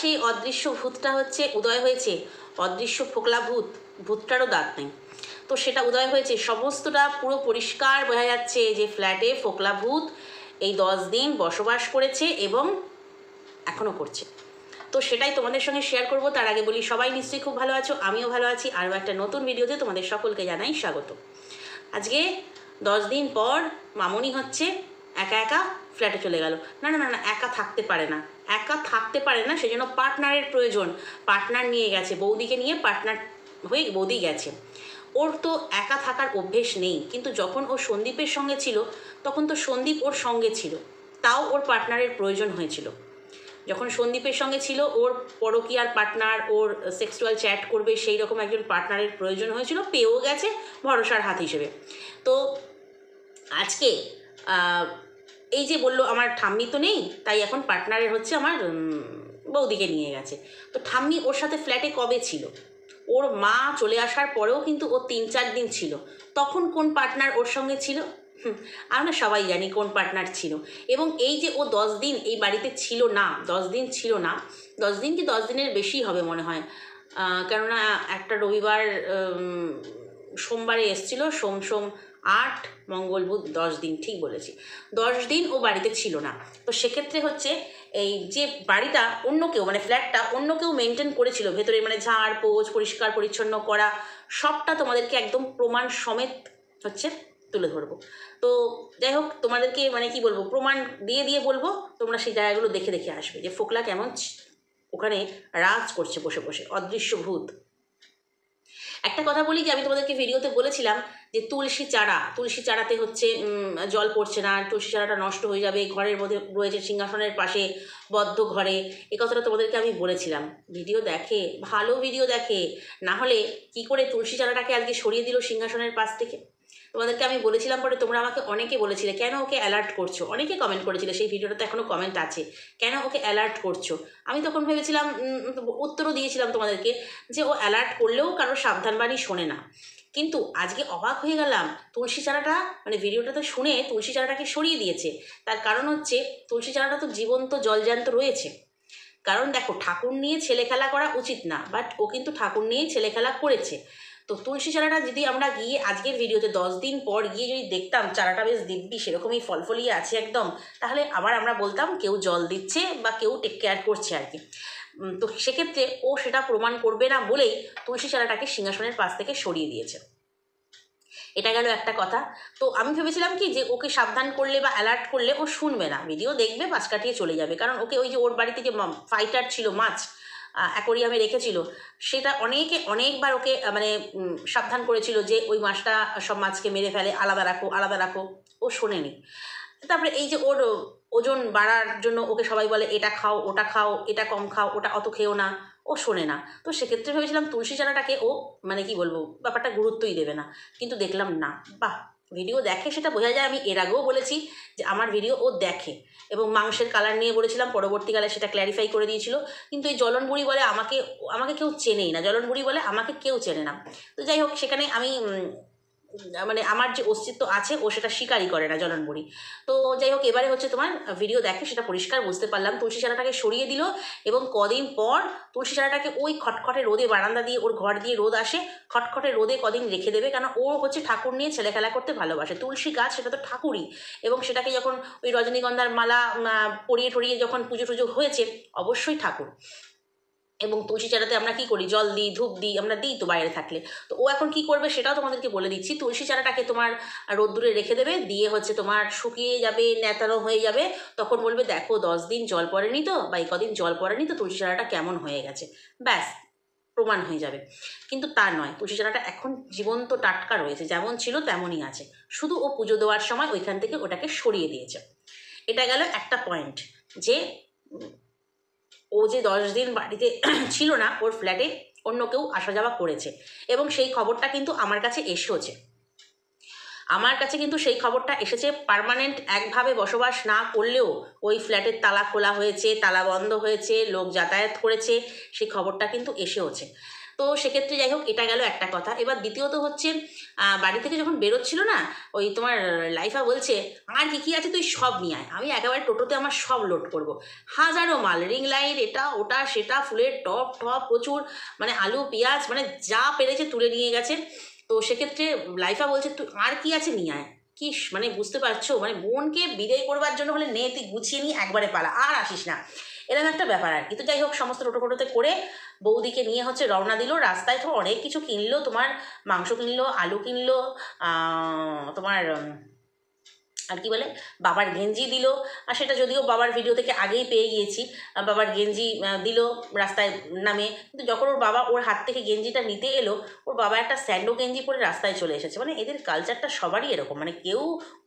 সেই অদৃশ্য ভূতটা হচ্ছে উদয় হয়েছে, অদৃশ্য ফোকলা ভূত, ভূতটারও দাঁত নেই, তো সেটা উদয় হয়েছে, সমস্তটা পুরো পরিষ্কার বোঝা যাচ্ছে যে ফ্ল্যাটে ফোকলা ভূত এই 10 দিন বসবাস করেছে এবং এখনও করছে। তো সেটাই তোমাদের সঙ্গে শেয়ার করব। তার আগে বলি সবাই নিশ্চয়ই খুব ভালো আছো, আমিও ভালো আছি। আরও একটা নতুন ভিডিওতে তোমাদের সকলকে জানাই স্বাগত। আজকে 10 দিন পর মামনি হচ্ছে একা একা ফ্ল্যাটে চলে গেল। না না না না, একা থাকতে পারে না, একা থাকতে পারে না, সেজন্য পার্টনারের প্রয়োজন। পার্টনার নিয়ে গেছে, বৌদিকে নিয়ে পার্টনার হয়ে বৌদি গেছে। ওর তো একা থাকার অভ্যেস নেই, কিন্তু যখন ও সন্দীপের সঙ্গে ছিল তখন তো সন্দীপ ওর সঙ্গে ছিল, তাও ওর পার্টনারের প্রয়োজন হয়েছিল। যখন সন্দীপের সঙ্গে ছিল ওর পরকীয়ার পার্টনার, ওর সেক্সুয়াল চ্যাট করবে সেই রকম একজন পার্টনারের প্রয়োজন হয়েছিল, পেয়েও গেছে ভরসার হাত হিসেবে। তো আজকে এই যে বললো আমার ঠাম্মি তো নেই, তাই এখন পার্টনারের হচ্ছে আমার বৌদিকে নিয়ে গেছে। তো ঠাম্মি ওর সাথে ফ্ল্যাটে কবে ছিল? ওর মা চলে আসার পরেও কিন্তু ও 3-4 দিন ছিল। তখন কোন পার্টনার ওর সঙ্গে ছিল? আমরা সবাই জানি কোন পার্টনার ছিল। এবং এই যে ও 10 দিন এই বাড়িতে ছিল না, 10 দিন ছিল না, 10 দিন কি 10 দিনের বেশি হবে মনে হয়, কেননা একটা রবিবার সোমবারে এসছিল, সোম 8, মঙ্গল বুধ 10 দিন, ঠিক বলেছি, 10 দিন ও বাড়িতে ছিল না। তো সেক্ষেত্রে হচ্ছে এই যে বাড়িটা অন্য কেউ, মানে ফ্ল্যাটটা অন্য কেউ মেনটেন করেছিল, ভেতরে মানে ঝাড় পোছ পরিষ্কার পরিচ্ছন্ন করা, সবটা তোমাদেরকে একদম প্রমাণ সমেত হচ্ছে তুলে ধরবো। তো যাই হোক, তোমাদেরকে মানে কি বলবো, প্রমাণ দিয়ে দিয়ে বলবো, তোমরা সেই জায়গাগুলো দেখে দেখে আসবে যে ফোকলা কেমন ওখানে রাজ করছে বসে বসে, অদৃশ্য ভূত। একটা কথা বলি যে আমি তোমাদেরকে ভিডিওতে বলেছিলাম যে তুলসী চারাতে হচ্ছে জল পড়ছে না, তুলসী চারাটা নষ্ট হয়ে যাবে, ঘরের মধ্যে রয়েছে সিংহাসনের পাশে বদ্ধ ঘরে, এ কথাটা তোমাদেরকে আমি বলেছিলাম। ভিডিও দেখে, ভালো ভিডিও দেখে, না হলে কি করে তুলসী চারাটাকে আজকে সরিয়ে দিল সিংহাসনের পাশ থেকে? তোমাদেরকে আমি বলেছিলাম, পরে তোমরা আমাকে অনেকে বলেছিলে কেন ওকে অ্যালার্ট করছো, অনেকে কমেন্ট করেছিলে, সেই ভিডিওটাতে এখনও কমেন্ট আছে, কেন ওকে অ্যালার্ট করছো। আমি তখন ভেবেছিলাম, উত্তরও দিয়েছিলাম তোমাদেরকে, যে ও অ্যালার্ট করলেও কারোর সাবধানবাণী শোনে না। কিন্তু আজকে অবাক হয়ে গেলাম, তুলসী চারাটা মানে ভিডিওটাতে শুনে তুলসী চারাটাকে সরিয়ে দিয়েছে। তার কারণ হচ্ছে তুলসী চারাটা তো জীবন্ত জলজ্যান্ত রয়েছে। কারণ দেখো, ঠাকুর নিয়ে ছেলে খেলা করা উচিত না, বাট ও কিন্তু ঠাকুর নিয়েই ছেলে খেলা করেছে। তো তুলসী চারাটা যদি আমরা গিয়ে আজকের ভিডিওতে 10 দিন পর গিয়ে যদি দেখতাম চারাটা বেশ দিব্যি সেরকমই ফলফলিয়ে আছে একদম, তাহলে আবার আমরা বলতাম কেউ জল দিচ্ছে বা কেউ টেক কেয়ার করছে আর কি। তো সেক্ষেত্রে ও সেটা প্রমাণ করবে না বলেই তুলসী চারাটাকে সিংহাসনের পাশ থেকে সরিয়ে দিয়েছে। এটা গেল একটা কথা। তো আমি ভেবেছিলাম কি যে ওকে সাবধান করলে বা অ্যালার্ট করলে ও শুনবে না, ভিডিও দেখবে, পাশ কাটিয়ে চলে যাবে। কারণ ওকে ওই যে ওর বাড়িতে যে ফাইটার ছিল, মাছ অ্যাকোরিয়ামে রেখেছিল, সেটা অনেকবার ওকে মানে সাবধান করেছিল যে ওই মাছটা সব মাছকে মেরে ফেলে, আলাদা রাখো আলাদা রাখো, ও শোনেনি। তারপরে এই যে ওর ওজন বাড়ার জন্য ওকে সবাই বলে এটা খাও ওটা খাও, এটা কম খাও, ওটা অত খেও না, ও শোনে না। তো সেক্ষেত্রে ভেবেছিলাম তুলসী চারাটাকে ও মানে কি বলবো, ব্যাপারটা গুরুত্বই দেবে না, কিন্তু দেখলাম না। বাহ, ভিডিও দেখে সেটা বোঝা যায়। আমি এর আগেও বলেছি যে আমার ভিডিও ও দেখে, এবং মাংসের কালার নিয়ে বলেছিলাম, পরবর্তীকালে সেটা ক্ল্যারিফাই করে দিয়েছিল। কিন্তু এই জ্বলন বুড়ি বলে আমাকে আমাকে কেউ চেনেই না, জ্বলন বুড়ি বলে আমাকে কেউ চেনে না। তো যাই হোক, সেখানে আমি মানে আমার যে অস্তিত্ব আছে ও সেটা স্বীকারই করে না, জ্বলন বুড়ি। তো যাই হোক, এবারে হচ্ছে তোমার ভিডিও দেখে সেটা পরিষ্কার বুঝতে পারলাম, তুলসী চারাটাকে সরিয়ে দিল। এবং কদিন পর তুলসী চারাটাকে ওই খটখটে রোদে, বারান্দা দিয়ে ওর ঘর দিয়ে রোদ আসে, খটখটে রোদে কদিন রেখে দেবে, কারণ ও হচ্ছে ঠাকুর নিয়ে ছেলে খেলা করতে ভালোবাসে। তুলসী গাছ সেটা তো ঠাকুরই, এবং সেটাকে যখন ওই রজনীগন্ধার মালা পরিয়ে টরিয়ে যখন পুজো টুজো হয়েছে, অবশ্যই ঠাকুর। এবং তুলসী চারাতে আমরা কি করি, জল দিই, ধূপ দিই, আমরা দিই তো বাইরে থাকলে। তো ও এখন কি করবে সেটাও তোমাদেরকে বলে দিচ্ছি। তুলসী চারাটাকে তোমার রোদ্দুরে রেখে দেবে, দিয়ে হচ্ছে তোমার শুকিয়ে যাবে, ন্যাতানো হয়ে যাবে, তখন বলবে দেখো 10 দিন জল পড়েনি তো, বা এই কদিন জল পড়েনি তো তুলসী চারাটা কেমন হয়ে গেছে, ব্যাস প্রমাণ হয়ে যাবে। কিন্তু তা নয়, তুলসী চারাটা এখন জীবন্ত টাটকা রয়েছে, যেমন ছিল তেমনই আছে, শুধু ও পুজো দেওয়ার সময় ওইখান থেকে ওটাকে সরিয়ে দিয়েছে। এটা গেল একটা পয়েন্ট, যে ও যে 10 দিন বাড়িতে ছিল না, ওর ফ্ল্যাটে অন্য কেউ আসা যাওয়া করেছে, এবং সেই খবরটা কিন্তু আমার কাছে এসেছে। আমার কাছে কিন্তু সেই খবরটা এসেছে, পার্মানেন্ট একভাবে বসবাস না করলেও ওই ফ্ল্যাটের তালা খোলা হয়েছে, তালা বন্ধ হয়েছে, লোক যাতায়াত করেছে, সেই খবরটা কিন্তু এসেওছে। তো সেক্ষেত্রে যাই হোক, এটা গেল একটা কথা। এবার দ্বিতীয়ত হচ্ছে বাড়ি থেকে যখন বেরোচ্ছিল না, ওই তোমার লাইফা বলছে আর কি কি আছে তুই সব নিয়ে আয়, আমি একেবারে টোটোতে আমার সব লোড করব। হাজারো মাল, রিং লাইট, এটা ওটা সেটা, ফুলের টপ টপ প্রচুর, মানে আলু পেঁয়াজ, মানে যা পেরেছে তুলে নিয়ে গেছে। তো সেক্ষেত্রে লাইফা বলছে তুই আর কি আছে নিয়ে আয়। কি মানে বুঝতে পারছো, মানে বোনকে বিদায় করবার জন্য হলে নে তুই গুছিয়ে নিয়ে একবারে পালা, আর আসিস না, এরকম একটা ব্যাপার আর কি। তো যাই হোক, সমস্ত টোটো ফোটোতে করে বৌদিকে নিয়ে হচ্ছে রওনা দিল। রাস্তায় তো অনেক কিছু কিনলো, তোমার মাংস কিনলো, আলু কিনলো, তোমার আর কি বলে বাবার গেঞ্জি দিল। আর সেটা যদিও বাবার ভিডিও থেকে আগেই পেয়ে গিয়েছি, বাবার গেঞ্জি দিল রাস্তায় নামে। কিন্তু যখন ওর বাবা ওর হাত থেকে গেঞ্জিটা নিতে এলো, ওর বাবা একটা স্যান্ডো গেঞ্জি পরে রাস্তায় চলে এসেছে। মানে এদের কালচারটা সবারই এরকম, মানে কেউ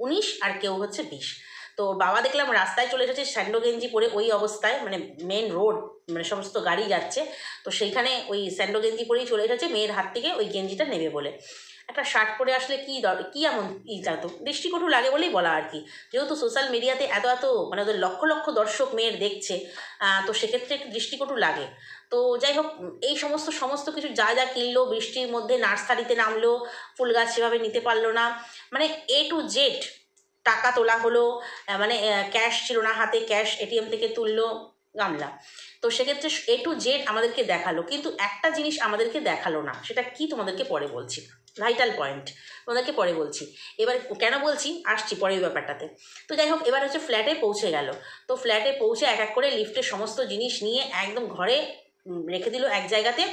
19 আর কেউ হচ্ছে 20। তো বাবা দেখলাম রাস্তায় চলে এসেছে স্যান্ডো গেঞ্জি পরে, ওই অবস্থায়, মানে মেন রোড, মানে সমস্ত গাড়ি যাচ্ছে, তো সেইখানে ওই স্যান্ডো গেঞ্জি পরেই চলে এসেছে মেয়ের হাত থেকে ওই গেঞ্জিটা নেবে বলে। একটা শার্ট পরে আসলে কী এমন তো দৃষ্টিকটু লাগে বলেই বলা আর কি। যেহেতু সোশ্যাল মিডিয়াতে এত এত মানে ওদের লক্ষ লক্ষ দর্শক মেয়ের দেখছে, তো সেক্ষেত্রে একটু দৃষ্টিকটু লাগে। তো যাই হোক, এই সমস্ত কিছু যা যা কিনলো, বৃষ্টির মধ্যে নার্সারিতে নামলো, ফুল গাছ সেভাবে নিতে পারলো না, মানে A to Z টাকা তোলা হলো, মানে ক্যাশ ছিল না হাতে, ক্যাশ এটিএম থেকে তুললো গামলা। তো সেক্ষেত্রে A to Z আমাদেরকে দেখালো, কিন্তু একটা জিনিস আমাদেরকে দেখালো না, সেটা কি তোমাদেরকে পরে বলছি, ভাইটাল পয়েন্ট তোমাদেরকে পরে বলছি। এবার কেন বলছি আসছি পরের ব্যাপারটাতে। তো যাই হোক, এবার হচ্ছে ফ্ল্যাটে পৌঁছে গেল। তো ফ্ল্যাটে পৌঁছে এক এক করে লিফটের সমস্ত জিনিস নিয়ে একদম ঘরে রেখে দিল এক জায়গাতে,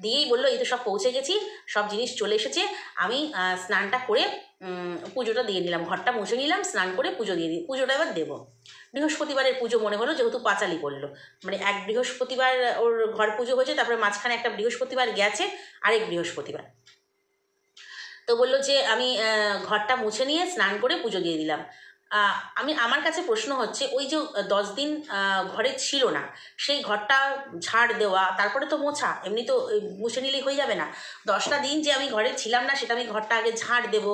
দিয়েই বললো এই তো সব পৌঁছে গেছি, সব জিনিস চলে এসেছে, আমি স্নানটা করে পুজোটা দিয়ে নিলাম, ঘরটা মুছে নিলাম, স্নান করে পুজো দিয়ে দিই, পুজোটা এবার দেবো। বৃহস্পতিবারের পুজো মনে হলো, যেহেতু পাঁচালি পড়লো, মানে এক বৃহস্পতিবার ওর ঘর পুজো হয়েছে, তারপরে মাঝখানে একটা বৃহস্পতিবার গেছে, আরেক বৃহস্পতিবার। তো বললো যে আমি ঘরটা মুছে নিয়ে স্নান করে পুজো দিয়ে দিলাম। আমার কাছে প্রশ্ন হচ্ছে, ওই যে 10 দিন ঘরে ছিল না, সেই ঘরটা ঝাড় দেওয়া, তারপরে তো মোছা, এমনি তো মুছে নিলেই হয়ে যাবে না। 10টা দিন যে আমি ঘরে ছিলাম না, সেটা আমি ঘরটা আগে ঝাড় দেবো,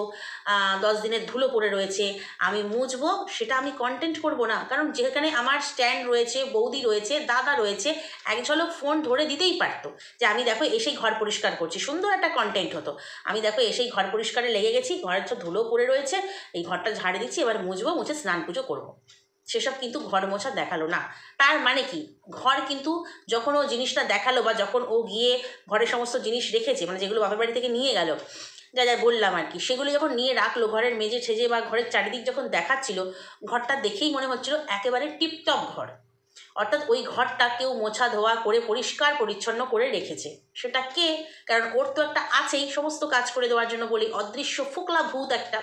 10 দিনের ধুলো পড়ে রয়েছে, আমি মুছবো, সেটা আমি কন্টেন্ট করব না? কারণ যেখানে আমার স্ট্যান্ড রয়েছে, বৌদি রয়েছে, দাদা রয়েছে, এক ঝলক ফোন ধরে দিতেই পারতো যে আমি দেখো এসেই ঘর পরিষ্কার করছি, সুন্দর একটা কন্টেন্ট হতো। আমি দেখো এসেই ঘর পরিষ্কারে লেগে গেছি, ঘরের তো ধুলো পড়ে রয়েছে, এই ঘরটা ঝাড় দিচ্ছি, এবার মুছবো, মুছে স্নান পুজো করবো। সেসব কিন্তু ঘর মোছা দেখালো না। তার মানে কি, ঘর কিন্তু যখন ও জিনিসটা দেখালো, বা যখন ও গিয়ে ঘরের সমস্ত জিনিস রেখেছে, মানে যেগুলো বাপের বাড়ি থেকে নিয়ে গেল, যা যা বললাম আর কি, সেগুলো যখন নিয়ে রাখলো ঘরের মেঝে ঠেজে বা ঘরের চারিদিক যখন দেখাচ্ছিল, ঘরটা দেখেই মনে হচ্ছিল একেবারে টিপটপ ঘর। অর্থাৎ ওই ঘরটা কেউ মোছা ধোয়া করে পরিষ্কার পরিচ্ছন্ন করে রেখেছে। সেটা কে? কারণ ওর তো একটা আছেই সমস্ত কাজ করে দেওয়ার জন্য বলি, অদৃশ্য ফোকলা ভূত একটা।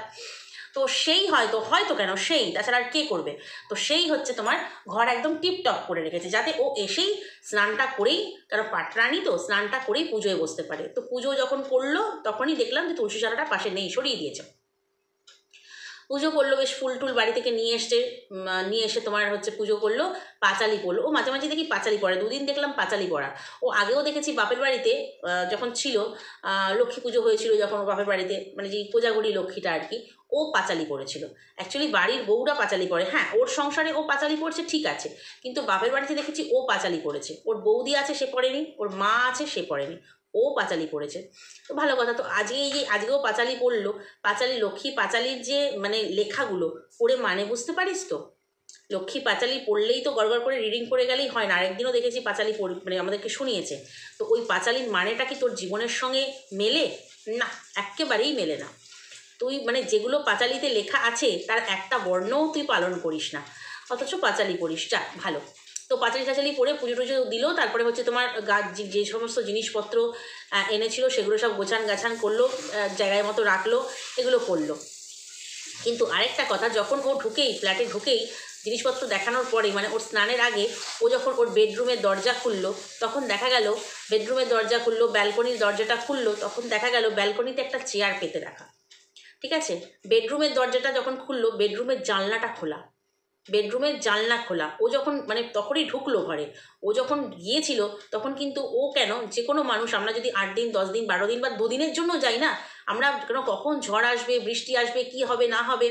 তো সেই হয়তো কেন সেই, তাছাড়া আর কে করবে? তো সেই হচ্ছে তোমার ঘর একদম টিপটপ করে রেখেছে, যাতে ও এসেই স্নানটা করেই, কারণ পাটরানি তো, স্নানটা করেই পুজোয় বসতে পারে। তো পুজো যখন করলো, তখনই দেখলাম যে তুলসী চারাটা পাশে নেই, সরিয়ে দিয়েছে। পুজো করলো, বেশ ফুল টুল বাড়ি থেকে নিয়ে এসে তোমার হচ্ছে পুজো করলো, পাঁচালি পড়লো। ও মাঝে মাঝে দেখি পাঁচালি পড়ে, দুদিন দেখলাম পাঁচালি পড়া। ও আগেও দেখেছি বাপের বাড়িতে যখন ছিল, লক্ষ্মী পুজো হয়েছিল যখন ও বাপের বাড়িতে, মানে যে কোজাগরি লক্ষ্মীটা আর কি, ও পাঁচালি পড়েছিল। অ্যাকচুয়ালি বাড়ির বউরা পাঁচালি পড়ে, হ্যাঁ ওর সংসারে ও পাঁচালি পড়ছে ঠিক আছে, কিন্তু বাপের বাড়িতে দেখেছি ও পাঁচালি পড়েছে। ওর বৌদি আছে সে পড়েনি, ওর মা আছে সে পড়েনি, ও পাঁচালি পড়েছে। তো ভালো কথা। তো আজকেও পাঁচালি পড়লো, পাঁচালি লক্ষ্মী পাঁচালির যে মানে লেখাগুলো পড়ে মানে বুঝতে পারিস তো? লক্ষ্মী পাঁচালি পড়লেই তো গড়গড় করে রিডিং করে গেলেই হয় না, আরেকদিনও দেখেছি পাঁচালি মানে আমাদেরকে শুনিয়েছে। তো ওই পাঁচালির মানেটা কি তোর জীবনের সঙ্গে মেলে? না, একেবারেই মেলে না। তুই মানে যেগুলো পাঁচালিতে লেখা আছে তার একটা বর্ণও তুই পালন করিস না, অথচ পাঁচালি পড়িস। যা ভালো। তো পাঁচালি টাচালি পড়ে পুজো টুজো দিল, তারপরে হচ্ছে তোমার যে সমস্ত জিনিসপত্র এনেছিল সেগুলো সব গোছান গাছান করলো, জায়গায় মতো রাখলো, এগুলো করলো। কিন্তু আরেকটা কথা, যখন ও ফ্ল্যাটে ঢুকেই জিনিসপত্র দেখানোর পরে, মানে ওর স্নানের আগে ও যখন ওর বেডরুমের দরজা খুললো, তখন দেখা গেল বেডরুমের দরজা খুললো, ব্যালকনির দরজাটা খুললো, তখন দেখা গেল ব্যালকনিতে একটা চেয়ার পেতে রাখা। ঠিক আছে, বেডরুমের দরজাটা যখন খুললো, বেডরুমের জানলাটা খোলা, বেডরুমের জানলা খোলা। ও যখন মানে তখনই ঢুকলো ঘরে, ও যখন গিয়েছিল তখন কিন্তু ও কেন, যে কোনো মানুষ আমরা যদি 8 দিন 10 দিন 12 দিন বা 2 দিনের জন্য যাই না, আমরা কেন কখন ঝড় আসবে, বৃষ্টি আসবে, কি হবে না হবে,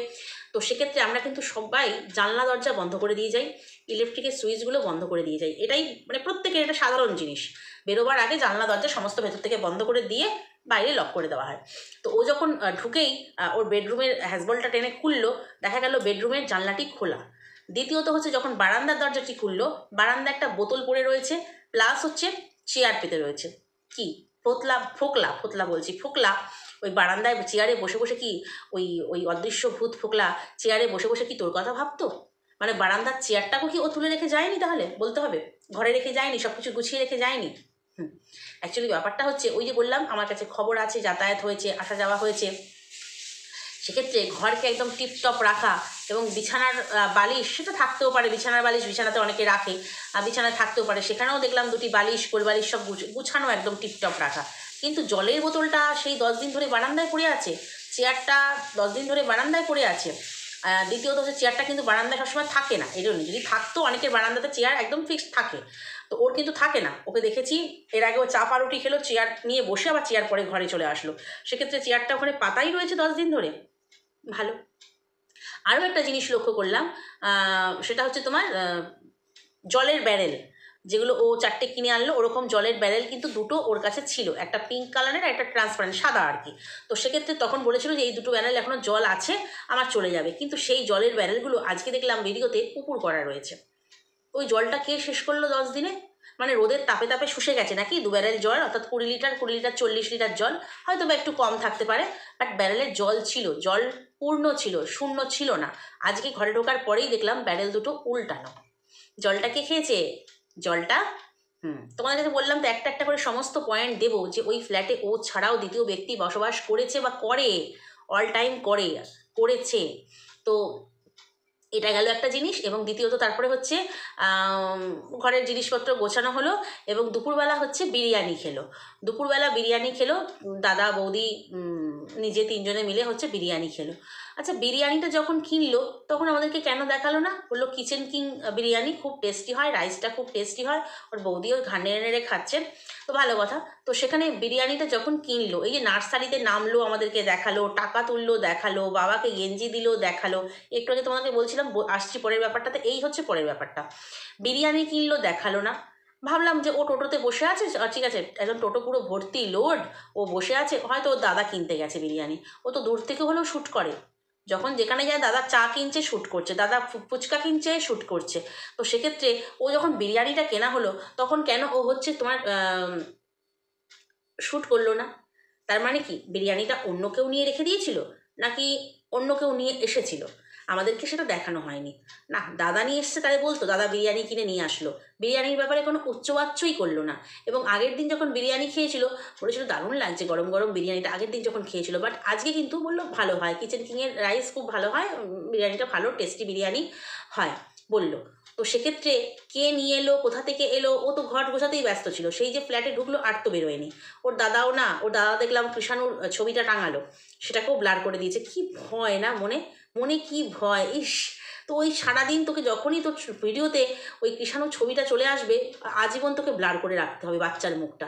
তো সেক্ষেত্রে আমরা কিন্তু সবাই জানলা দরজা বন্ধ করে দিয়ে যাই, ইলেকট্রিকের সুইচগুলো বন্ধ করে দিয়ে যাই। এটাই মানে প্রত্যেকের এটা সাধারণ জিনিস। বেরোবার আগে জানলা দরজা সমস্ত ভেতর থেকে বন্ধ করে দিয়ে বাইরে লক করে দেওয়া হয়। তো ও যখন ঢুকেই ওর বেডরুমের হ্যাজবলটা টেনে খুললো, দেখা গেল বেডরুমের জানলাটি খোলা। দ্বিতীয়ত হচ্ছে যখন বারান্দার দরজাটি খুললো, বারান্দা একটা বোতল পড়ে রয়েছে, প্লাস হচ্ছে চেয়ার পেতে রয়েছে। কি ফোকলা ওই বারান্দায় চেয়ারে বসে বসে কি ওই ওই অদৃশ্য ভূত ফোকলা চেয়ারে বসে বসে কি তোর কথা ভাবতো? মানে বারান্দার চেয়ারটাকেও কি ও তুলে রেখে যায়নি? তাহলে বলতে হবে ঘরে রেখে যায়নি, সব কিছু গুছিয়ে রেখে যায়নি। অ্যাকচুয়ালি ব্যাপারটা হচ্ছে ওই যে বললাম আমার কাছে খবর আছে, যাতায়াত হয়েছে, আসা যাওয়া হয়েছে, সেক্ষেত্রে ঘরকে একদম টিপটপ রাখা এবং বিছানার বালিশ সেটা থাকতেও পারে, বিছানার বালিশ বিছানাতে অনেকে রাখে, বিছানায় থাকতেও পারে, সেখানেও দেখলাম দুটি বালিশ কোলবালিশ সব গুছানো একদম টিপটপ রাখা। কিন্তু জলের বোতলটা সেই 10 দিন ধরে বারান্দায় পড়ে আছে, চেয়ারটা 10 দিন ধরে বারান্দায় পড়ে আছে। দ্বিতীয়ত হচ্ছে চেয়ারটা কিন্তু বারান্দায় সবসময় থাকে না, এই জন্য যদি থাকতো অনেকের বারান্দাতে চেয়ার একদম ফিক্সড থাকে, তো ওর কিন্তু থাকে না। ওকে দেখেছি এর আগে ও চা পাউরুটি খেলো, চেয়ার নিয়ে বসে আবার চেয়ার পরে ঘরে চলে আসলো, সেক্ষেত্রে চেয়ারটা ওখানে পাতাই রয়েছে 10 দিন ধরে। ভালো। আরও একটা জিনিস লক্ষ্য করলাম, সেটা হচ্ছে তোমার জলের ব্যারেল, যেগুলো ও 4টে কিনে আনলো, ওরকম জলের ব্যারেল কিন্তু দুটো ওর কাছে ছিল, একটা পিঙ্ক কালারের আর একটা ট্রান্সপারেন্ট সাদা আর কি। তো সেক্ষেত্রে তখন বলেছিল যে এই দুটো ব্যারেল এখনও জল আছে, আমার চলে যাবে, কিন্তু সেই জলের ব্যারেলগুলো আজকে দেখলাম ভিডিওতে পুকুর করা রয়েছে। ওই জলটা কে শেষ করলো 10 দিনে? মানে রোদের তাপে তাপে শুষে গেছে নাকি 2 ব্যারেল জল, অর্থাৎ 20 লিটার 40 লিটার জল, হয়তো বা একটু কম থাকতে পারে, বাট ব্যারেলের জল ছিল, জল পূর্ণ ছিল, শূন্য ছিল না। আজকে ঘরে ঢোকার পরেই দেখলাম ব্যারেল দুটো উল্টানো। জলটা কে খেয়েছে? জলটা তোমাদের কাছে বললাম তো একটা একটা করে সমস্ত পয়েন্ট দেবো যে ওই ফ্ল্যাটে ও ছাড়াও দ্বিতীয় ব্যক্তি বসবাস করেছে বা করে, অল টাইম করেছে। তো এটা গেল একটা জিনিস। এবং দ্বিতীয়ত তারপরে হচ্ছে ঘরের জিনিসপত্র গোছানো হলো এবং দুপুরবেলা হচ্ছে দুপুরবেলা বিরিয়ানি খেলো দাদা বৌদি নিজে 3 জনে মিলে হচ্ছে বিরিয়ানি খেলো। আচ্ছা, বিরিয়ানিটা যখন কিনলো তখন আমাদেরকে কেন দেখালো না? বললো কিচেন কিং বিরিয়ানি খুব টেস্টি হয়, রাইসটা খুব টেস্টি হয়, ওর বৌদিও নেড়ে নেড়ে খাচ্ছেন, তো ভালো কথা। তো সেখানে বিরিয়ানিটা যখন কিনলো, এই যে নার্সারিতে নামলো, আমাদেরকে দেখালো, টাকা তুললো দেখালো, বাবাকে গেঞ্জি দিল দেখালো, একটু আগে তোমাকে বলছিলাম, আসছি পরের ব্যাপারটাতে, এই হচ্ছে পরের ব্যাপারটা। বিরিয়ানি কিনলো দেখালো না। ভাবলাম যে ও টোটোতে বসে আছে, ঠিক আছে, একজন টোটো পুরো ভর্তি লোড, ও বসে আছে, হয়তো ওর দাদা কিনতে গেছে বিরিয়ানি, ও তো দূর থেকে হলেও শ্যুট করে, যখন যেখানে যায় দাদা চা কিনছে শ্যুট করছে, দাদা ফুচকা কিনছে শ্যুট করছে। তো সেক্ষেত্রে ও যখন বিরিয়ানিটা কেনা হলো তখন কেন ও হচ্ছে তোমার শ্যুট করলো না? তার মানে কি বিরিয়ানিটা অন্য কেউ নিয়ে রেখে দিয়েছিল, নাকি অন্য কেউ নিয়ে এসেছিল? আমাদেরকে সেটা দেখানো হয়নি। না, দাদা নিয়ে এসছে তাহলে বলতো দাদা বিরিয়ানি কিনে নিয়ে আসলো, বিরিয়ানির ব্যাপারে কোনো উচ্চবাচ্যই করলো না। এবং আগের দিন যখন বিরিয়ানি খেয়েছিল বলেছিল দারুণ লাগছে গরম গরম বিরিয়ানিটা, আগের দিন যখন খেয়েছিল, বাট আজকে কিন্তু বললো ভালো হয়, কিচেন কিংয়ের রাইস খুব ভালো হয়, বিরিয়ানিটা ভালো টেস্টি বিরিয়ানি হয় বললো। তো সেক্ষেত্রে কে নিয়ে এলো, কোথা থেকে এলো, ও তো ঘর গোছাতেই ব্যস্ত ছিল, সেই যে ফ্ল্যাটে ঢুকলো আর তো বেরোয়নি। ওর দাদাও না, ওর দাদা দেখলাম কৃষাণুর ছবিটা টাঙালো, সেটাকেও ব্লার করে দিয়েছে। কি ভয় না মনে, মনে কি ভয়, ইস! তো ওই সারাদিন তোকে যখনই তোর ভিডিওতে ওই কৃষাণুর ছবিটা চলে আসবে, আজীবন তোকে ব্লার করে রাখতে হবে বাচ্চার মুখটা।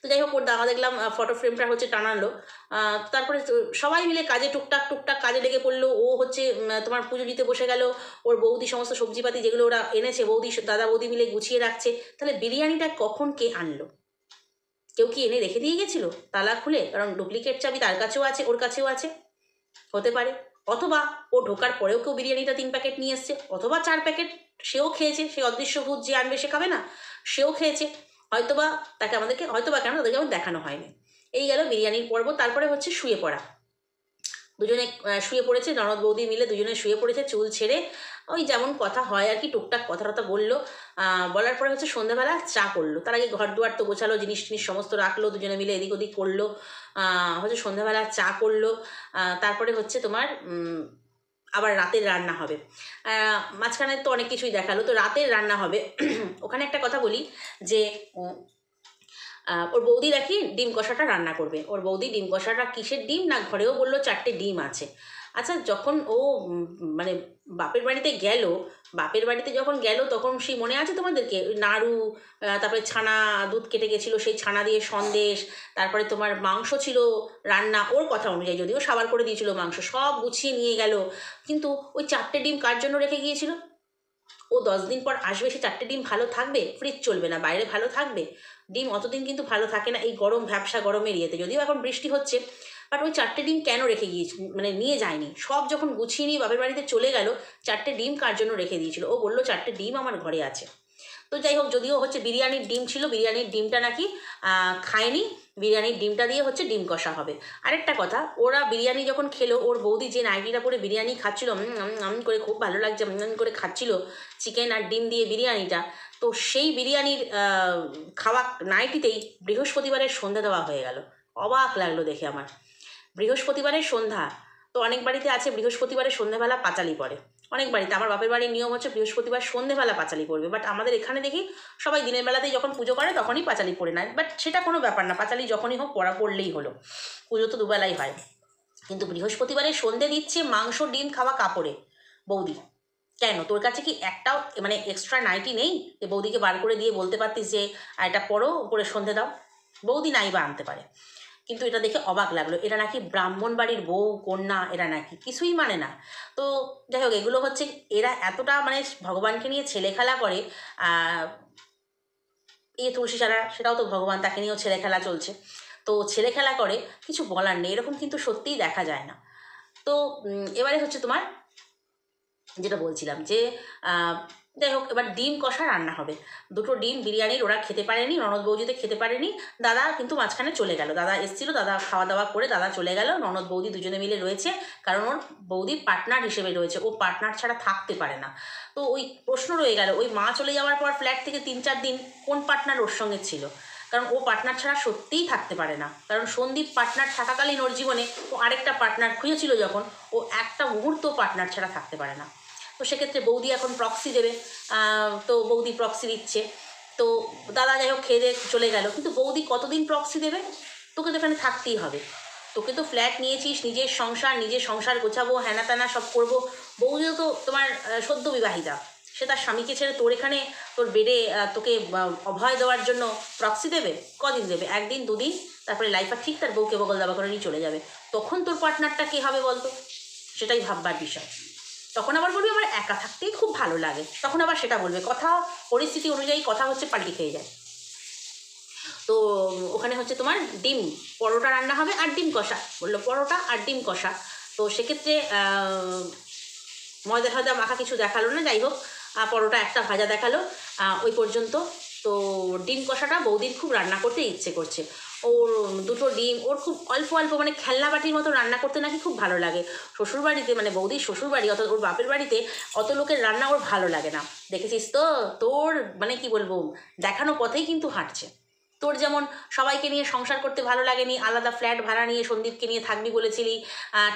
তো যাই হোক, ওর দাদা দেখলাম ফটো ফ্রেমটা হচ্ছে টানালো। তারপরে সবাই মিলে কাজে টুকটাক কাজে লেগে পড়লো। ও হচ্ছে তোমার পুজো দিতে বসে গেল, ওর বৌদি সমস্ত সবজিপাতি যেগুলো ওরা এনেছে দাদা বৌদি মিলে গুছিয়ে রাখছে। তাহলে বিরিয়ানিটা কখন কে আনলো? কেউ কি এনে রেখে দিয়ে গেছিলো তালা খুলে? কারণ ডুপ্লিকেট চাবি তার কাছেও আছে, ওর কাছেও আছে, হতে পারে। অথবা ও ঢোকার পরেও কেউ বিরিয়ানিটা 3 প্যাকেট নিয়ে এসছে, অথবা 4 প্যাকেট সেও খেয়েছে, সেই অদৃশ্য ভূত যে আনবে সে খাবে না, সেও খেয়েছে, হয়তোবা তাকে আমাদেরকে, হয়তোবা কেন তাদেরকে আমার দেখানো হয়নি। এই গেল বিরিয়ানির পর্ব। তারপরে হচ্ছে শুয়ে পড়া। দুজনে শুয়ে পড়েছে, ননদ বৌদি মিলে দুজনে শুয়ে পড়েছে, চুল ছেড়ে ওই যেমন কথা হয় আর কি, টুকটাক কথা টথা বললো। বলার পরে হচ্ছে সন্ধ্যাবেলা চা করলো, তার আগে ঘর দুয়ার তো গোছালো, জিনিস সমস্ত রাখলো, দুজনে মিলে এদিক ওদিক করলো, হচ্ছে সন্ধ্যাবেলা চা করলো। তারপরে হচ্ছে তোমার আবার রাতের রান্না হবে। মাঝখানে তো অনেক কিছুই দেখালো, তো রাতের রান্না হবে। ওখানে একটা কথা বলি যে ওর বৌদি নাকি ডিম কষাটা রান্না করবে। ওর বৌদি ডিম কষাটা কিসের ডিম না, ঘরেও বললো 4টে ডিম আছে, আচ্ছা, যখন ও মানে বাপের বাড়িতে গেল, বাপের বাড়িতে যখন গেল তখন সেই মনে আছে তোমাদেরকে ওই নাড়ু, তারপরে ছানা, দুধ কেটে গেছিলো, সেই ছানা দিয়ে সন্দেশ, তারপরে তোমার মাংস ছিল রান্না, ওর কথা অনুযায়ী যদিও সাবার করে দিয়েছিল মাংস, সব গুছিয়ে নিয়ে গেল। কিন্তু ওই 4টে ডিম কার জন্য রেখে গিয়েছিল? ও 10 দিন পর আসবে, সে 4টে ডিম ভালো থাকবে? ফ্রিজ চলবে না, বাইরে ভালো থাকবে? ডিম অতদিন কিন্তু ভালো থাকে না এই গরম ভ্যাবসা গরমের ইয়েতে, যদিও এখন বৃষ্টি হচ্ছে। বাট ওই 4টে ডিম কেন রেখে গিয়েছিল, মানে নিয়ে যায়নি? সব যখন গুছিয়ে নিয়ে বাপের বাড়িতে চলে গেল, 4টে ডিম কার জন্য রেখে দিয়েছিল? ও বললো 4টে ডিম আমার ঘরে আছে। তো যাই হোক, যদিও হচ্ছে বিরিয়ানির ডিম ছিল, বিরিয়ানির ডিমটা নাকি খায়নি, বিরিয়ানির ডিমটা দিয়ে হচ্ছে ডিম কষা হবে। আরেকটা কথা, ওরা বিরিয়ানি যখন খেলো, ওর বৌদি যে নাইটিটা পরে বিরিয়ানি খাচ্ছিল, করে খুব ভালো লাগছে করে খাচ্ছিল চিকেন আর ডিম দিয়ে বিরিয়ানিটা, তো সেই বিরিয়ানির খাওয়া নাইটিতেই বৃহস্পতিবারের সন্ধ্যা দেওয়া হয়ে গেল। অবাক লাগলো দেখে আমার। বৃহস্পতিবারের সন্ধ্যা, তো অনেক বাড়িতে আছে বৃহস্পতিবারের সন্ধ্যাবেলা পাঁচালি পড়ে, অনেক বাড়িতে, আমার বাপের বাড়ির নিয়ম হচ্ছে বৃহস্পতিবার সন্ধ্যেবেলা পাঁচালি পড়বে, বাট আমাদের এখানে দেখি সবাই দিনের বেলাতেই যখন পুজো করে তখনই পাঁচালি পড়ে নেয়, বাট সেটা কোনো ব্যাপার না, পাঁচালি যখনই হোক পড়া পড়লেই হলো, পুজো তো দুবেলাই হয়। কিন্তু বৃহস্পতিবারের সন্ধে দিচ্ছে মাংস ডিম খাওয়া কাপড়ে বৌদি। কেন, তোর কাছে কি একটাও মানে এক্সট্রা নাইটি নেই যে বৌদিকে বার করে দিয়ে বলতে পারতিস যে এটা পরো, উপরে সন্ধে দাও? বৌদি নাই বা আনতে পারে। কিন্তু এটা দেখে অবাক লাগলো, এরা নাকি ব্রাহ্মণ বাড়ির বউ কন্যা, এরা নাকি কিছুই মানে না। তো যাই হোক, এগুলো হচ্ছে, এরা এতটা মানে ভগবানকে নিয়ে ছেলে খেলা করে। তুলসী চারা, সেটাও তো ভগবান, তাকে নিয়েও ছেলে খেলা চলছে। তো ছেলে খেলা করে, কিছু বলার নেই, এরকম কিন্তু সত্যিই দেখা যায় না। তো এবারে হচ্ছে তোমার যেটা বলছিলাম যে যাই হোক, এবার ডিম কষা রান্না হবে। 2টো ডিম বিরিয়ানির ওরা খেতে পারেনি, ননদ বৌদিতে খেতে পারেনি, দাদা কিন্তু মাঝখানে চলে গেল, দাদা এসেছিল, দাদা খাওয়া দাওয়া করে দাদা চলে গেল, ননদ বৌদি দুজনে মিলে রয়েছে, কারণ ওর বৌদি পার্টনার হিসেবে রয়েছে, ও পার্টনার ছাড়া থাকতে পারে না। তো ওই প্রশ্ন রয়ে গেল, ওই মা চলে যাওয়ার পর ফ্ল্যাট থেকে 3-4 দিন কোন পার্টনার ওর সঙ্গে ছিল, কারণ ও পার্টনার ছাড়া সত্যিই থাকতে পারে না, কারণ সন্দীপ পার্টনার থাকাকালীন ওর জীবনে ও আরেকটা পার্টনার খুঁজেছিল, যখন ও একটা মুহূর্ত পার্টনার ছাড়া থাকতে পারে না। তো সেক্ষেত্রে বৌদি এখন প্রক্সি দেবে, তো বৌদি প্রক্সি দিচ্ছে। তো দাদা যাই হোক খেয়ে দিয়ে চলে গেল, কিন্তু বৌদি কতদিন প্রক্সি দেবে? তোকে তো এখানে থাকতেই হবে, তোকে তো ফ্ল্যাট নিয়েছিস, নিজের সংসার গোছাবো, হ্যানা ত্যানা সব করবো। বৌদিও তো তোমার সদ্য বিবাহিতা, সে তার স্বামীকে ছেড়ে তোর এখানে তোর বেডে তোকে অভয় দেওয়ার জন্য প্রক্সি দেবে? কদিন দেবে? 1 দিন 2 দিন, তারপরে লাইফা ঠিক তার বউকে বগল দাবা করে নিয়ে চলে যাবে। তখন তোর পার্টনারটা কে হবে বলতো? সেটাই ভাববার বিষয়। তখন আবার বলবে আমার একা থাকতেই খুব ভালো লাগে, তখন আবার সেটা বলবে, কথা পরিস্থিতি অনুযায়ী কথা হচ্ছে পাল্টি খেয়ে যায়। তো ওখানে হচ্ছে তোমার ডিম পরোটা রান্না হবে আর ডিম কষা, বললো পরোটা আর ডিম কষা। তো সেক্ষেত্রে ময়দা ফয়দা মাখা কিছু দেখালো না, যাই হোক পরোটা একটা ভাজা দেখালো, ওই পর্যন্ত। তো ডিম কষাটা বৌদির খুব রান্না করতে ইচ্ছে করছে, ওর 2টো ডিম ওর খুব অল্প অল্প মানে খেলনা বাটির মতো রান্না করতে নাকি খুব ভালো লাগে। শ্বশুরবাড়িতে মানে বৌদির শ্বশুরবাড়ি অর্থাৎ ওর বাপের বাড়িতে অত লোকের রান্না ওর ভালো লাগে না, দেখেছিস তো, তোর মানে কি বলবো, দেখানো পথেই কিন্তু হাঁটছে। তোর যেমন সবাইকে নিয়ে সংসার করতে ভালো লাগেনি, আলাদা ফ্ল্যাট ভাড়া নিয়ে সন্দীপকে নিয়ে থাকবি বলেছিলি,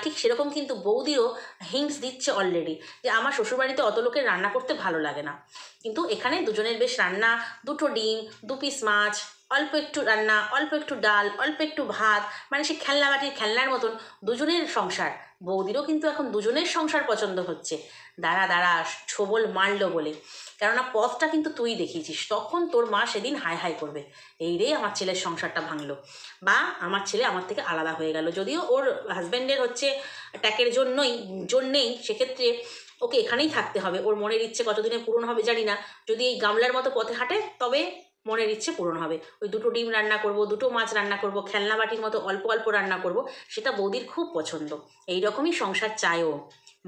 ঠিক সেরকম কিন্তু বৌদিও হিংস দিচ্ছে অলরেডি যে আমার শ্বশুরবাড়িতে অত লোকের রান্না করতে ভালো লাগে না, কিন্তু এখানে দুজনের বেশ রান্না, 2টো ডিম, 2 পিস মাছ, অল্প একটু রান্না, অল্প একটু ডাল, অল্প একটু ভাত, মানে সে খেলনা বাটির খেলনার মতন দুজনের সংসার। বৌদিরও কিন্তু এখন দুজনের সংসার পছন্দ হচ্ছে। দাঁড়া দাঁড়া, ছোবল মারলো বলে, কেননা পথটা কিন্তু তুই দেখিয়েছিস, তখন তোর মা সেদিন হাই হাই করবে, এই রে আমার ছেলের সংসারটা ভাঙলো, বা আমার ছেলে আমার থেকে আলাদা হয়ে গেল। যদিও ওর হাজব্যান্ডের হচ্ছে ট্যাকের জন্যেই সেক্ষেত্রে ওকে এখানেই থাকতে হবে, ওর মনের ইচ্ছে কতদিনে পূরণ হবে জানি না, যদি এই গামলার মতো পথে হাঁটে তবে মনের ইচ্ছে পূরণ হবে। ওই 2টো ডিম রান্না করব, 2টো মাছ রান্না করব, খেলনা বাটির মতো অল্প অল্প রান্না করব, সেটা বৌদির খুব পছন্দ। এই রকমই সংসার চায় ও,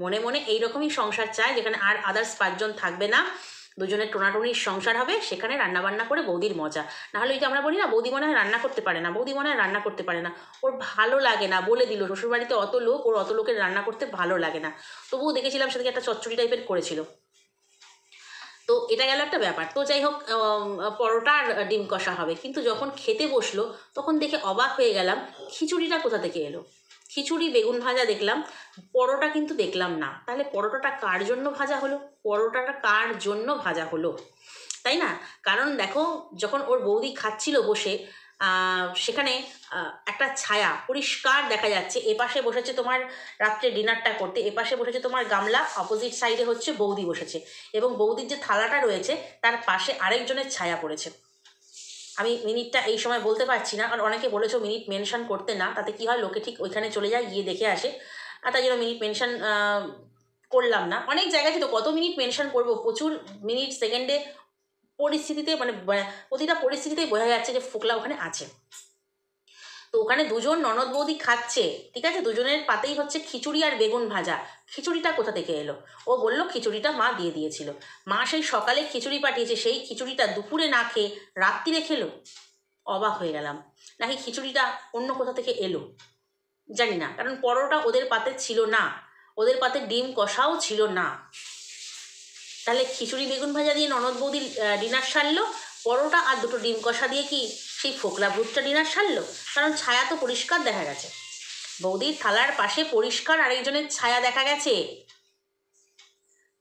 মনে মনে এই রকমই সংসার চায়, যেখানে আর আদার্স 5 জন থাকবে না, দুজনের টোনাটুনির সংসার হবে, সেখানে রান্নাবান্না করে বৌদির মজা। নাহলে ওই যে আমরা বলি না বৌদি মনে হয় রান্না করতে পারে না, বৌদি মনে হয় রান্না করতে পারে না, ওর ভালো লাগে না, বলে দিল শ্বশুরবাড়িতে অত লোক, ওর অত লোকের রান্না করতে ভালো লাগে না। তবুও দেখেছিলাম সেদিকে একটা চচ্চড়ি টাইপের করেছিল। তো এটা গেল একটা ব্যাপার। তো যাই হোক, পরোটা আর ডিম কষা হবে, কিন্তু যখন খেতে বসলো তখন দেখে অবাক হয়ে গেলাম, খিচুড়িটা কোথা থেকে এলো? খিচুড়ি বেগুন ভাজা দেখলাম, পরোটা কিন্তু দেখলাম না। তাহলে পরোটাটা কার জন্য ভাজা হলো? পরোটাটা কার জন্য ভাজা হলো, তাই না? কারণ দেখো, যখন ওর বৌদি খাচ্ছিল বসে, সেখানে একটা ছায়া পরিষ্কার দেখা যাচ্ছে। এপাশে বসেছে তোমার রাত্রে ডিনারটা করতে, এপাশে বসেছে তোমার গামলা, অপোজিট সাইডে হচ্ছে বৌদি বসেছে, এবং বৌদির যে থালাটা রয়েছে তার পাশে আরেকজনের ছায়া পড়েছে। আমি মিনিটটা এই সময় বলতে পারছি না, কারণ অনেকে বলেছো মিনিট মেনশন করতে না, তাতে কি হয় লোকে ঠিক ওইখানে চলে যায়, গিয়ে দেখে আসে, আর তাই জন্য মিনিট মেনশন করলাম না। অনেক জায়গায় তো কত মিনিট মেনশন করবো, প্রচুর মিনিট সেকেন্ডে পরিস্থিতিতে মানে প্রতিটা পরিস্থিতিতেই বোঝা যাচ্ছে যে ফোকলা ওখানে আছে। তো ওখানে দুজন ননদ বৌদি খাচ্ছে, ঠিক আছে, দুজনের পাতেই হচ্ছে খিচুড়ি আর বেগুন ভাজা। খিচুড়িটা কোথা থেকে এলো? ও বললো খিচুড়িটা মা দিয়ে দিয়েছিল। মা সেই সকালে খিচুড়ি পাঠিয়েছে, সেই খিচুড়িটা দুপুরে না খেয়ে রাত্রিরে খেলো। অবাক হয়ে গেলাম। নাকি খিচুড়িটা অন্য কোথা থেকে এলো জানি না, কারণ পরোটা ওদের পাতে ছিল না, ওদের পাতে ডিম কষাও ছিল না। তাহলে খিচুড়ি বেগুন ভাজা দিয়ে ননদ বৌদি ডিনার সারলো, পরোটা আর দুটো ডিম কষা দিয়ে কি সেই ফোকলা ভূতটা ডিনার সারলো? কারণ ছায়া তো পরিষ্কার দেখা গেছে, বৌদির থালার পাশে পরিষ্কার আরেকজনের ছায়া দেখা গেছে।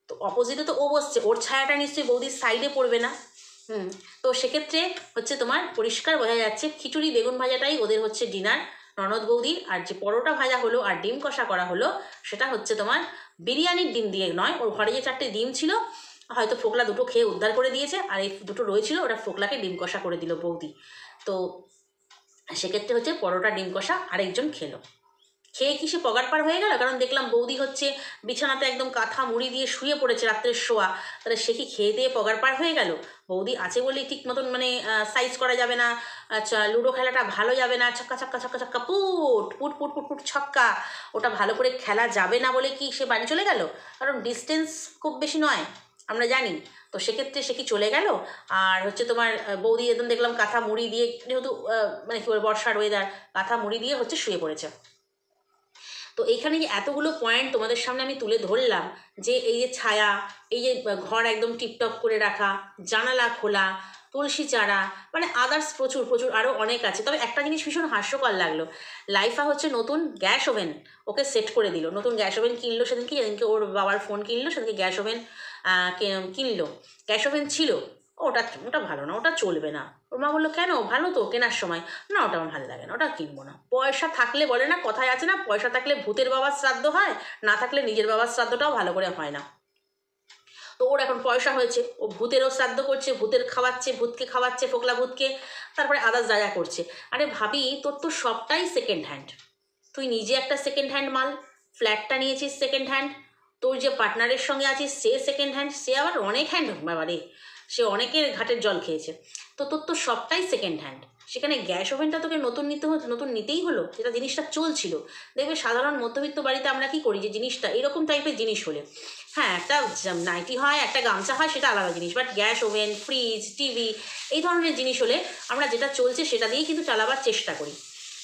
তো অপোজিটে তো ও বসছে, ওর ছায়াটা নিশ্চয়ই বৌদির সাইডে পড়বে না। তো সেক্ষেত্রে হচ্ছে তোমার পরিষ্কার বোঝা যাচ্ছে খিচুড়ি বেগুন ভাজাটাই ওদের হচ্ছে ডিনার ননদ বৌদির, আর যে পরোটা ভাজা হলো আর ডিম কষা করা হলো সেটা হচ্ছে তোমার বিরিয়ানির ডিম দিয়ে নয়, ওর ঘরে যে 4টে ডিম ছিল হয়তো ফোকলা দুটো খেয়ে উদ্ধার করে দিয়েছে, আর এই দুটো রয়েছিল ওটা ফোকলাকে ডিম কষা করে দিল বৌদি। তো সেক্ষেত্রে হচ্ছে পরোটা ডিম কষা আরেকজন খেলো। খেয়ে কি সে পগার পার হয়ে গেল? কারণ দেখলাম বৌদি হচ্ছে বিছানাতে একদম কাঁথা মুড়ি দিয়ে শুয়ে পড়েছে রাত্রের শোয়া, তাহলে সে কি খেয়ে দিয়ে পগার পার হয়ে গেল? বৌদি আছে বলেই ঠিক মতন মানে সাইজ করা যাবে না, আচ্ছা লুডো খেলাটা ভালো যাবে না, ছক্কা ছক্কা ছক্কা ছক্কা put put put put put ছক্কা, ওটা ভালো করে খেলা যাবে না বলে কি সে বাড়ি চলে গেল? কারণ ডিস্টেন্স খুব বেশি নয় আমরা জানি। তো সেক্ষেত্রে সে কি চলে গেল? আর হচ্ছে তোমার বৌদি একদম দেখলাম কাঁথা মুড়ি দিয়ে, যেহেতু মানে কি বলে বর্ষার ওয়েদার, কাঁথা মুড়ি দিয়ে হচ্ছে শুয়ে পড়েছে। তো এইখানে যে এতগুলো পয়েন্ট তোমাদের সামনে আমি তুলে ধরলাম, যে এই যে ছায়া, এই যে ঘর একদম টিপটপ করে রাখা, জানালা খোলা, তুলসী চারা, মানে আদার্স প্রচুর প্রচুর আরও অনেক আছে। তবে একটা জিনিস ভীষণ হাস্যকর লাগলো, লাইফা হচ্ছে নতুন গ্যাস ওভেন ওকে সেট করে দিল, নতুন গ্যাস ওভেন কিনলো সেদিনকে, যেদিনকে ওর বাবার ফোন কিনলো সেদিনকে গ্যাস ওভেন কিনলো। গ্যাস ওভেন ছিল, ওটা ওটা ভালো না, ওটা চলবে না। ওর মা বললো কেন, ভালো তো কেনার সময়, না ওটা আমার ভালো লাগে না, ওটা কিনবো না। পয়সা থাকলে বলে না, কথায় আছে না, পয়সা থাকলে ভূতের বাবার শ্রাদ্ধ হয়, না থাকলে নিজের বাবার শ্রাদ্ধটাও ভালো করে হয় না। তো ওর এখন পয়সা হয়েছে, ও ভূতেরও শ্রাদ্ধ করছে, ভূতের খাওয়াচ্ছে, ভূতকে খাওয়াচ্ছে, ফোকলা ভূতকে, তারপরে আদার্স যা যা করছে। আরে ভাবি, তোর তো সবটাই সেকেন্ড হ্যান্ড, তুই নিজে একটা সেকেন্ড হ্যান্ড মাল, ফ্ল্যাটটা নিয়েছিস সেকেন্ড হ্যান্ড, তোর যে পার্টনারের সঙ্গে আছিস সে সেকেন্ড হ্যান্ড, সে আবার অনেক হ্যান্ড, বাবারে সে অনেকের ঘাটের জল খেয়েছে। তো তোর তো সবটাই সেকেন্ড হ্যান্ড, সেখানে গ্যাস ওভেনটা তোকে নতুন নতুন নিতেই হলো, যেটা জিনিসটা চলছিল। দেখবে সাধারণ মধ্যবিত্ত বাড়িতে আমরা কি করি, যে জিনিসটা এরকম টাইপের জিনিস হলে, হ্যাঁ একটা নাইটি হয়, একটা গামছা হয়, সেটা আলাদা জিনিস, but gas oven, fridge, TV, এই ধরনের জিনিস হলে আমরা যেটা চলছে সেটা দিয়েই কিন্তু চালাবার চেষ্টা করি,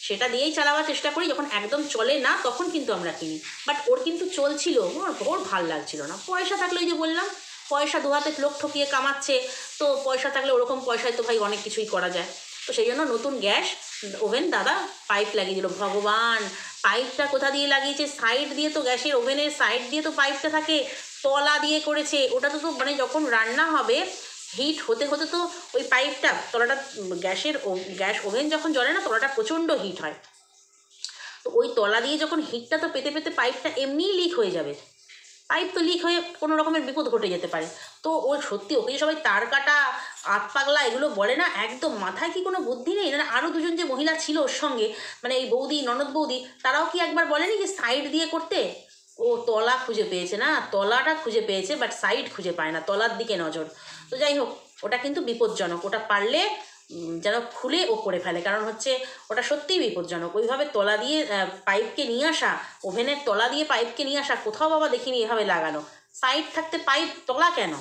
সেটা দিয়েই চালাবার চেষ্টা করি। যখন একদম চলে না তখন কিন্তু আমরা কিনি, বাট ওর কিন্তু চলছিল, ওর ভাল লাগছিল না। পয়সা থাকলে, ওই যে বললাম, পয়সা দু হাতে লোক ঠকিয়ে কামাচ্ছে, তো পয়সা থাকলে ওরকম পয়সায় তো ভাই অনেক কিছুই করা যায়। তো সেই জন্য নতুন গ্যাস ওভেন দাদা পাইপ লাগিয়ে দিল। ভগবান, পাইপটা কোথা দিয়ে লাগিয়েছে? সাইড দিয়ে তো, গ্যাসের ওভেনের সাইড দিয়ে তো পাইপটা থাকে, তলা দিয়ে করেছে। ওটা তো মানে যখন রান্না হবে হিট হতে হতে তো ওই পাইপটা তলাটা, গ্যাস ওভেন যখন জ্বলে না তলাটা প্রচণ্ড হিট হয়, তো ওই তলা দিয়ে যখন হিটটা তো পেতে পেতে পাইপটা এমনিই লিক হয়ে যাবে, পাইপ তো লিক হয়ে কোনো রকমের বিপদ ঘটে যেতে পারে। তো ওই সত্যি ওকে যে সবাই তার কাটা, আত পাগলা এগুলো বলে না, একদম মাথায় কি কোনো বুদ্ধি নেই? মানে আরও দুজন যে মহিলা ছিল ওর সঙ্গে, মানে এই বৌদি, ননদ বৌদি, তারাও কি একবার বলেনি যে সাইড দিয়ে করতে? ও তলা খুঁজে পেয়েছে না, তলাটা খুঁজে পেয়েছে, বাট সাইড খুঁজে পায় না, তলার দিকে নজর। তো যাই হোক, ওটা কিন্তু বিপজ্জনক, ওটা পারলে যেন খুলে ও করে ফেলে, কারণ হচ্ছে ওটা সত্যিই বিপজ্জনক। ওইভাবে তলা দিয়ে পাইপকে নিয়ে আসা, ওভেনের তলা দিয়ে পাইপকে নিয়ে আসা, কোথাও বাবা দেখিনি এভাবে লাগানো। সাইড থাকতে পাইপ তলা কেন,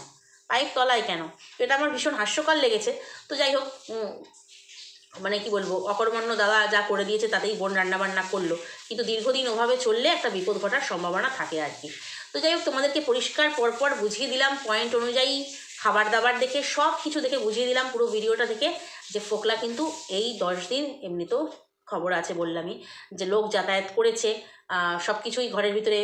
পাইপ তলায় কেন? এটা আমার ভীষণ হাস্যকর লেগেছে। তো যাই হোক, মানে কি বলবো, অকর্মণ্য দাদা যা করে দিয়েছে তাতেই বোন রান্নাবান্না করলো, কিন্তু দীর্ঘদিন ওভাবে চললে একটা বিপদ ঘটার সম্ভাবনা থাকে আর কি। তো যাই হোক, তোমাদেরকে পরিষ্কার পরপর বুঝিয়ে দিলাম পয়েন্ট অনুযায়ী, খাবার দাবার দেখে, সব কিছু দেখে বুঝিয়ে দিলাম পুরো ভিডিওটা দেখে, যে ফোকলা কিন্তু এই 10 দিন এমনিতেও খবর আছে বললামই, যে লোক যাতায়াত করেছে, সব কিছুই ঘরের ভিতরে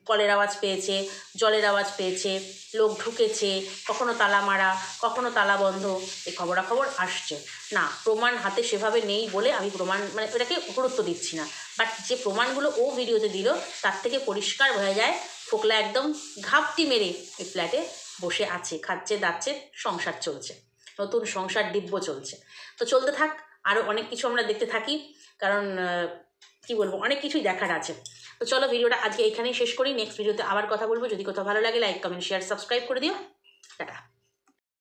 কলের আওয়াজ পেয়েছে, জলের আওয়াজ পেয়েছে, লোক ঢুকেছে, কখনো তালা মারা, কখনো তালা বন্ধ, এই খবরাখবর আসছে। না, প্রমাণ হাতে সেভাবে নেই বলে আমি প্রমাণ মানে এটাকে গুরুত্ব দিচ্ছি না। বাট যে প্রমাণগুলো ও ভিডিওতে দিল তার থেকে পরিষ্কার বোঝা যায় ফোকলা একদম ঘাপটি মেরে এই ফ্ল্যাটে বসে আছে, খাচ্ছে দাচ্ছে, সংসার চলছে, নতুন সংসার দিব্য চলছে। তো চলতে থাক, আরও অনেক কিছু আমরা দেখতে থাকি, কারণ কি বলবো, অনেক কিছুই দেখার আছে। তো চলো ভিডিওটা আজকে এখানেই শেষ করি, নেক্সট ভিডিওতে আবার কথা বলবো। যদি কোথাও ভালো লাগে লাইক কমেন্ট শেয়ার সাবস্ক্রাইব করে দিও। টাটা।